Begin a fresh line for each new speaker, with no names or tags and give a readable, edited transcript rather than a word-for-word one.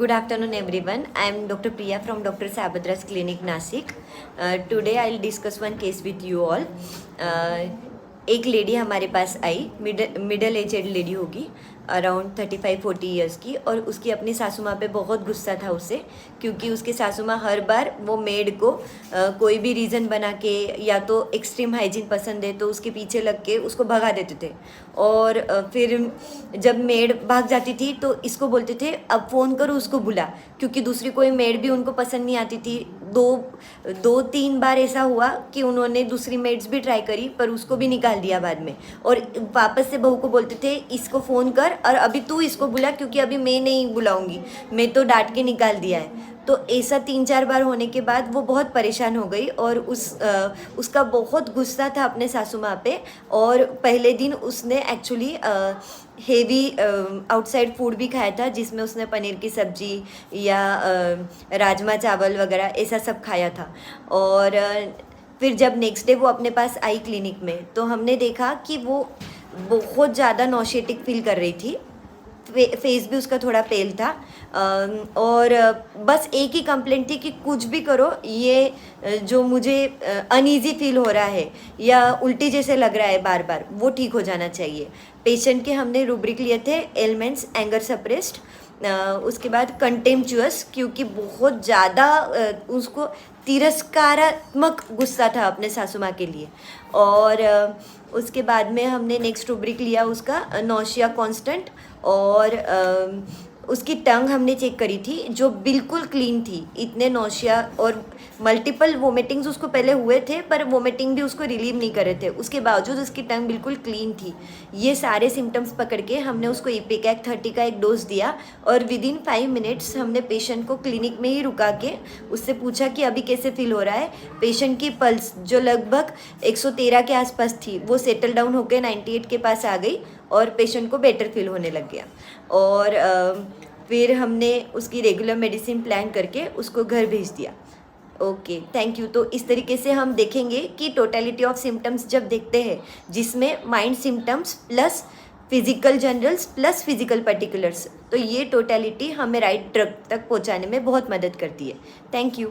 Good afternoon, everyone. I am Dr. Priya from Dr. Sabhadra's Clinic, Nasik. Today I'll discuss one case with you all. एक lady हमारे पास आई, middle aged lady होगी, around 35-40 years की, और उसकी अपनी सासू माँ पे बहुत गुस्सा था उसे, क्योंकि उसके सासू माँ हर बार वो मेड को कोई भी रीज़न बना के या तो एक्सट्रीम हाइजीन पसंद है तो उसके पीछे लग के उसको भगा देते थे। और फिर जब मेड भाग जाती थी तो इसको बोलते थे अब फ़ोन करो उसको बुला, क्योंकि दूसरी कोई मेड भी उनको पसंद नहीं आती थी। दो तीन बार ऐसा हुआ कि उन्होंने दूसरी मेड्स भी ट्राई करी पर उसको भी निकाल दिया बाद में, और वापस से बहू को बोलते थे इसको फ़ोन कर और अभी तू इसको बुला, क्योंकि अभी मैं नहीं बुलाऊंगी, मैं तो डांट के निकाल दिया है। तो ऐसा 3-4 बार होने के बाद वो बहुत परेशान हो गई और उसका बहुत गुस्सा था अपने सासू माँ पे। और पहले दिन उसने एक्चुअली हेवी आउटसाइड फूड भी खाया था, जिसमें उसने पनीर की सब्ज़ी या राजमा चावल वगैरह ऐसा सब खाया था। और फिर जब नेक्स्ट डे वो अपने पास आई क्लिनिक में तो हमने देखा कि वो बहुत ज़्यादा नॉशेटिक फील कर रही थी, फेस भी उसका थोड़ा पेल था। और बस एक ही कंप्लेंट थी कि कुछ भी करो ये जो मुझे अनईजी फील हो रहा है या उल्टी जैसे लग रहा है बार बार, वो ठीक हो जाना चाहिए। पेशेंट के हमने रूब्रिक लिए थे एलिमेंट्स, एंगर सप्रेस्ड, उसके बाद कंटेम्पचुअस, क्योंकि बहुत ज़्यादा उसको तिरस्कारात्मक गुस्सा था अपने सासू माँ के लिए। और उसके बाद में हमने नेक्स्ट रूब्रिक लिया उसका नौशिया कांस्टेंट, और उसकी टंग हमने चेक करी थी जो बिल्कुल क्लीन थी। इतने नौशिया और मल्टीपल वोमिटिंग्स उसको पहले हुए थे पर वोमिटिंग भी उसको रिलीव नहीं कर रहे थे, उसके बावजूद उसकी टंग बिल्कुल क्लीन थी। ये सारे सिम्टम्स पकड़ के हमने उसको इपिकैक 30 का एक डोज दिया और विदिन 5 मिनट्स हमने पेशेंट को क्लिनिक में ही रुका के उससे पूछा कि अभी कैसे फील हो रहा है। पेशेंट की पल्स जो लगभग 113 के आसपास थी वो सेटल डाउन होकर 98 के पास आ गई और पेशेंट को बेटर फील होने लग गया। और फिर हमने उसकी रेगुलर मेडिसिन प्लान करके उसको घर भेज दिया। Okay, thank you. तो इस तरीके से हम देखेंगे कि टोटलिटी ऑफ सिम्टम्स जब देखते हैं, जिसमें mind symptoms plus physical generals plus physical particulars, तो ये टोटलिटी हमें राइट ड्रग तक पहुंचाने में बहुत मदद करती है। Thank you.